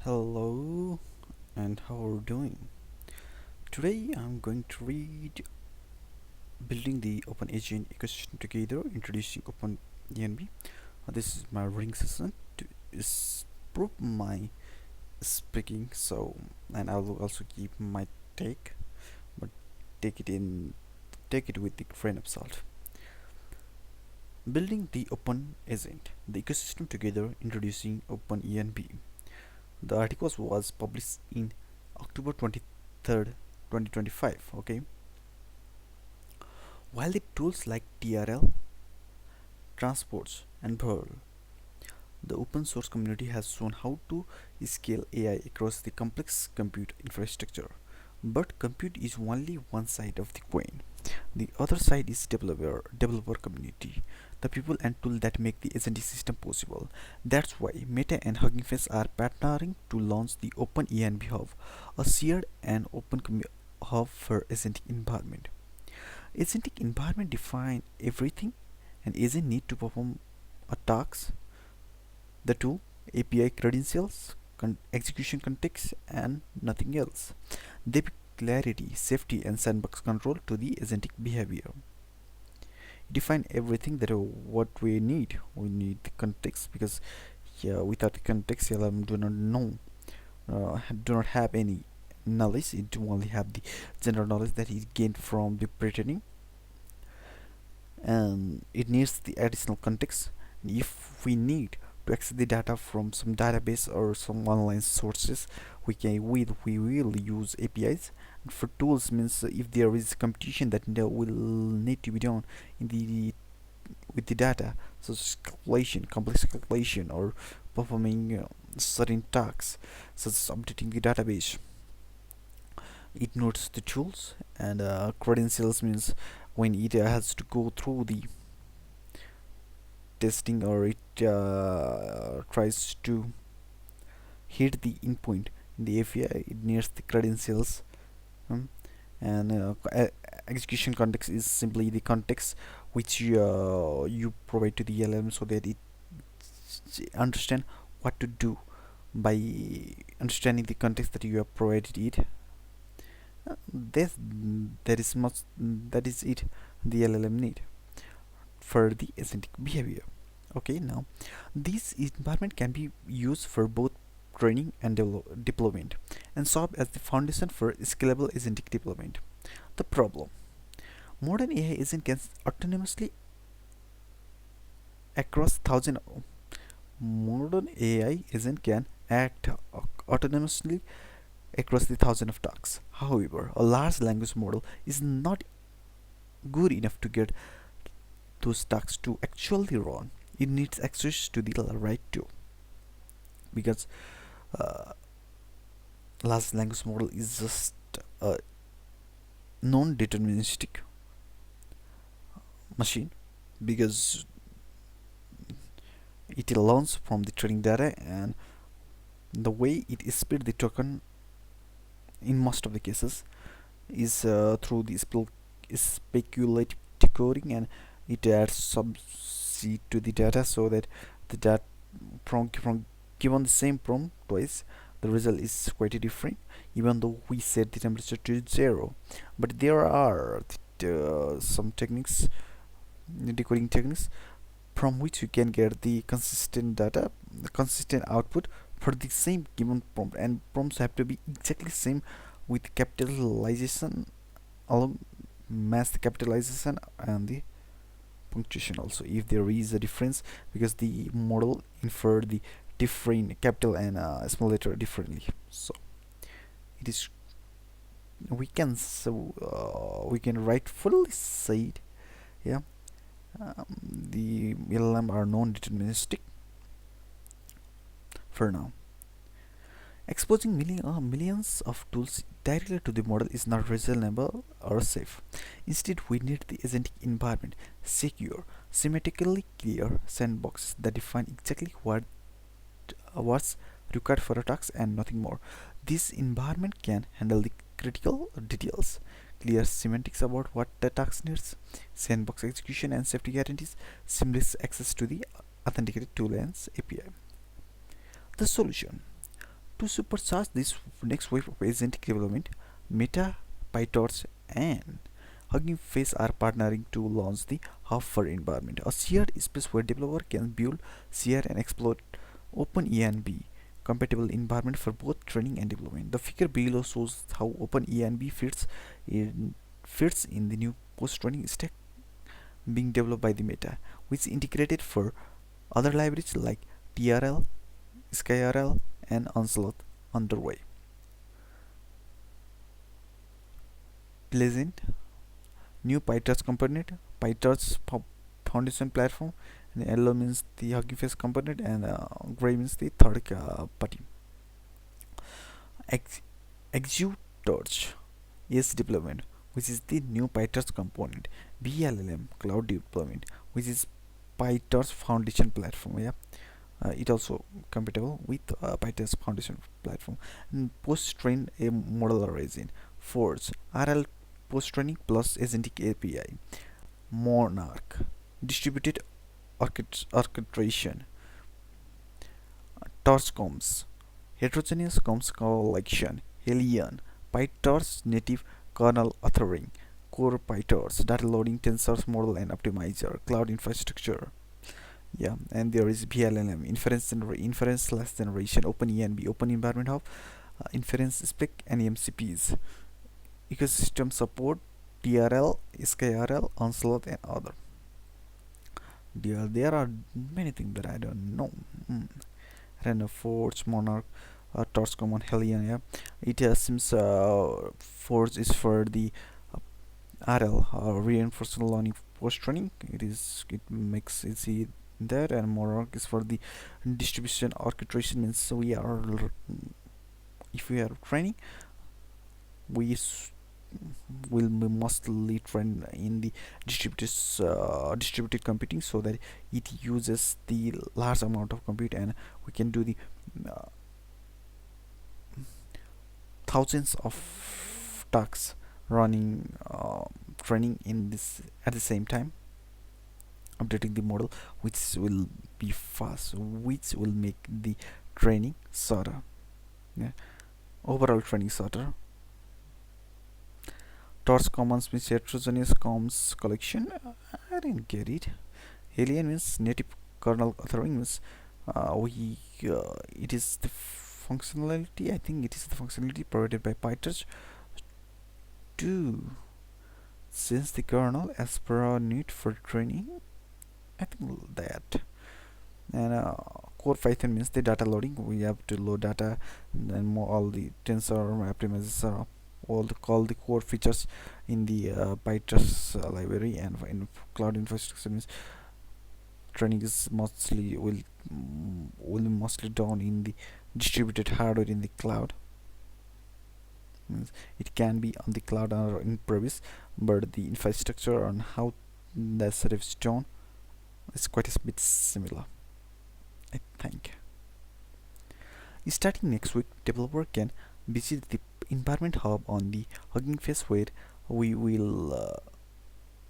Hello, and how are you doing? Today I'm going to read Building the Open Agent Ecosystem Together, introducing OpenEnv. This is my reading session to improve my speaking, and I will also keep my take, but take it in take it with the grain of salt. Building the Open Agent, the ecosystem together, introducing OpenEnv. The article was published in October 23rd, 2025. Okay. While the tools like TRL, transports, and Perl, the open source community has shown how to scale AI across the complex compute infrastructure. But compute is only one side of the coin. The other side is developer community, the people and tools that make the agentic system possible. That's why Meta and Hugging Face are partnering to launch the Open ENB Hub, a shared and open hub for agentic environment. Agentic environment define everything an agent need to perform a task, the tool, API credentials, execution context, and nothing else. They bring clarity, safety, and sandbox control to the agentic behavior. Define everything that what we need. We need the context because yeah, without the context, LLM do not know, do not have any knowledge. It only have the general knowledge that is gained from the pre-training, and it needs the additional context if we need to access the data from some database or some online sources. We will use APIs. And for tools means if there is computation that will need to be done in the with the data, such as calculation, complex calculation, or performing certain tasks such as updating the database, it notes the tools. And credentials means when it has to go through the testing, or it tries to hit the endpoint in the API, it needs the credentials. um, and execution context is simply the context which you provide to the LLM so that it understand what to do by understanding the context that you have provided it. This that is much that is it the LLM need for the agentic behavior. Okay, now this environment can be used for both training and deployment and serve as the foundation for scalable agentic deployment. The problem: modern AI agent can autonomously across thousand. Modern AI agent can act autonomously across the thousand of tasks. However, a large language model is not good enough to get those tasks to actually run. It needs access to the right tool because uh, large language model is just a non-deterministic machine because it learns from the training data, and the way it split the token in most of the cases is through the speculative decoding, and it adds some seed to the data so that the data from given the same prompt twice, the result is quite different even though we set the temperature to 0. But there are some techniques, decoding techniques, from which you can get the consistent data, the consistent output for the same given prompt, and prompts have to be exactly same with capitalization along match the capitalization and the punctuation also if there is a difference, because the model infer the different capital and small letter differently. So it is we can rightfully say it, yeah. The LLM are non-deterministic for now. Exposing millions of tools directly to the model is not reasonable or safe. Instead, we need the agentic environment, secure, semantically clear sandboxes that define exactly what's required for a task and nothing more. This environment can handle the critical details, clear semantics about what the task needs, sandbox execution and safety guarantees, seamless access to the authenticated tool and API. The solution: To supercharge this next wave of agentic development, Meta, PyTorch, and Hugging Face are partnering to launch the Hub for Environment, a shared space where developer can build, share, and exploit OpenEnv compatible environment for both training and development. The figure below shows how OpenEnv fits in the new post-training stack being developed by the Meta, which is integrated for other libraries like TRL, SkyRL, and Onslaught underway. Pleasant new PyTorch component, PyTorch Foundation platform, and yellow means the Hugging Face component, and gray means the third party. Ex- Exutorch is development, which is the new PyTorch component. VLLM cloud deployment, which is PyTorch Foundation platform. Yeah, it also compatible with PyTorch Foundation platform. And post-train a model origin. Forge RL post-training plus agentic API. Monarch distributed orchestration. Torchcoms heterogeneous comms collection. Helion PyTorch native kernel authoring. Core PyTorch data loading tensors model and optimizer. Cloud infrastructure. Yeah, and there is VLLM inference slash generation. OpenEnv Open Environment Hub, inference spec, and MCPs. Ecosystem support, TRL, SKRL, Onslaught, and other. There are many things that I don't know. Random Forge, Monarch, Torch Common, Hellion. Yeah, it seems Forge is for the RL, reinforcement learning post training. It makes it see there, and Monarch is for the distribution orchestration. Means we are if we are training, we will be mostly trained in the distributed computing, so that it uses the large amount of compute, and we can do the uh, thousands of tasks running training in this at the same time, updating the model, which will be fast, which will make the training shorter. Yeah, overall training shorter. Torch commons means heterogeneous comms collection. I didn't get it. Alien means native kernel authoring means we it is the functionality. I think it is the functionality provided by PyTorch to sense the kernel as per our need for training. I think that. And core Python means the data loading. We have to load data, and more all the tensor optimizers all the core features in the PyTorch library. And in cloud infrastructure means training is mostly will be mostly done in the distributed hardware in the cloud. Means it can be on the cloud or in premise, but the infrastructure on how the setup is done is quite a bit similar, I think. Starting next week, developer can visit the environment hub on the Hugging Face, where we will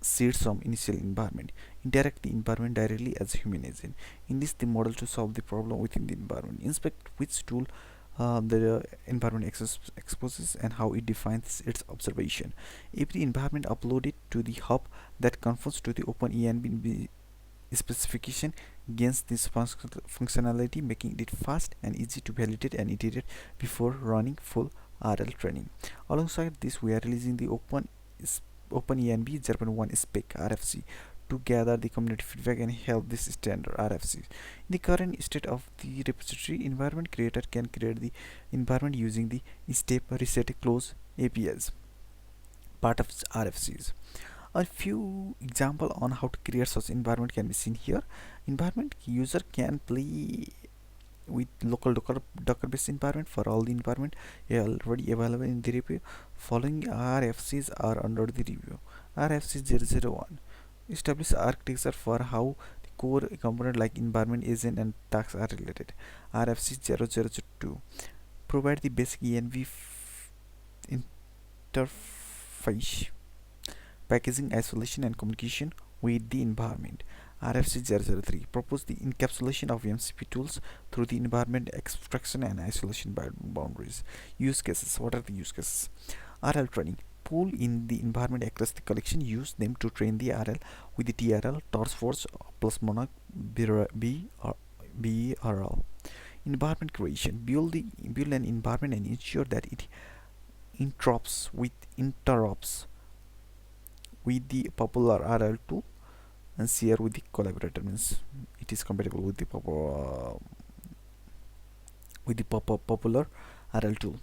seed some initial environment, interact the environment directly as a human agent. In this, the model to solve the problem within the environment, inspect which tool the environment exposes, and how it defines its observation. Every environment uploaded to the hub that conforms to the OpenEnv specification gains this functionality, making it fast and easy to validate and iterate before running full RL training. Alongside this, we are releasing the OpenEnv 0.1 spec RFC to gather the community feedback and help this standard RFC. In the current state of the repository, environment creator can create the environment using the step reset close APIs, part of RFCs. A few example on how to create such environment can be seen here. Environment user can play with local docker-based environment for all the environment already available in the repo. Following RFCs are under the review. RFC 001 establish architecture for how the core component like environment agent and tasks are related. RFC 002 provide the basic env interface, packaging, isolation, and communication with the environment. RFC003 proposed the encapsulation of MCP tools through the environment extraction and isolation boundaries. Use cases. What are the use cases? RL training. Pull in the environment across the collection. Use them to train the RL with the TRL, TorchForge plus Monarch BRL. Environment creation. Build an environment and ensure that it interrupts with the popular RL tool and share with the collaborator, means it is compatible with the popular RL tool.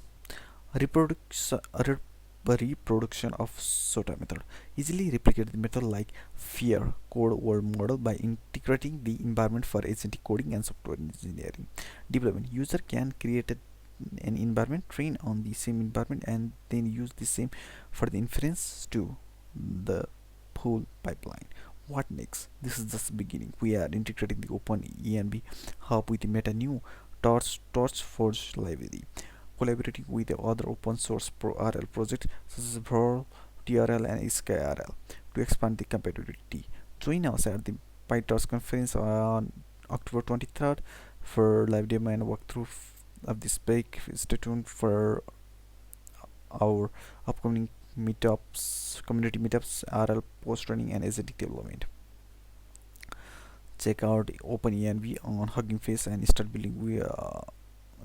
Reproduction of SOTA method. Easily replicate the method like fear code or model by integrating the environment for agentic coding and software engineering. Development. User can create an environment, train on the same environment, and then use the same for the inference to the pool pipeline. What next? This is just beginning. We are integrating the OpenEnv hub with the Meta new TorchForge library, collaborating with the other open source RL projects such as Vrl, TRL, and SkyRL to expand the compatibility. Join us at the PyTorch conference on October 23rd for live demo and walkthrough of this break. Stay tuned for our upcoming meetups, community meetups, RL post training, and agentic development. Check out OpenEnv on Hugging Face and start building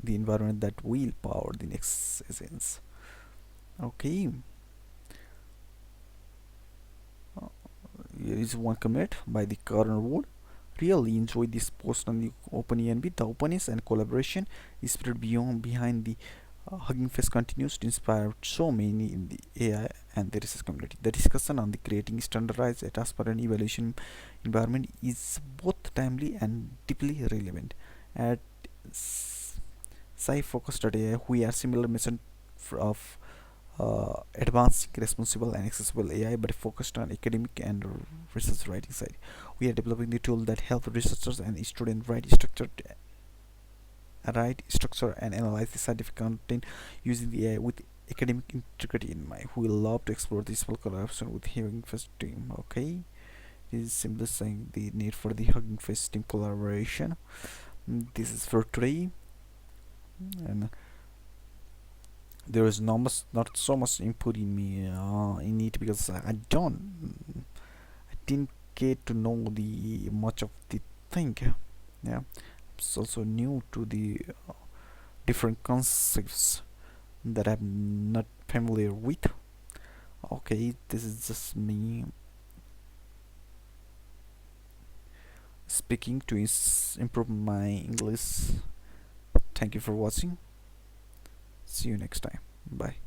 the environment that will power the next agents. Okay, here is one comment by the Corner Wood. Really enjoyed this post on the OpenEnv. The openness and collaboration is spread behind the Hugging Face continues to inspire so many in the AI and the research community. The discussion on the creating standardized, transparent evaluation environment is both timely and deeply relevant. At SciFocus.ai, we are similar mission of advancing responsible and accessible AI, but focused on academic and research writing side. We are developing the tool that help researchers and students write structure and analyze the scientific content using the AI with academic integrity in mind. We will love to explore this full collaboration with Hugging Face team. Okay, this is simply saying the need for the Hugging Face team collaboration. This is for today, and there is not so much input in me in it because I didn't get to know the much of the thing. Yeah, it's also new to the different concepts that I'm not familiar with. Okay, this is just me speaking to improve my English. Thank you for watching. See you next time. Bye.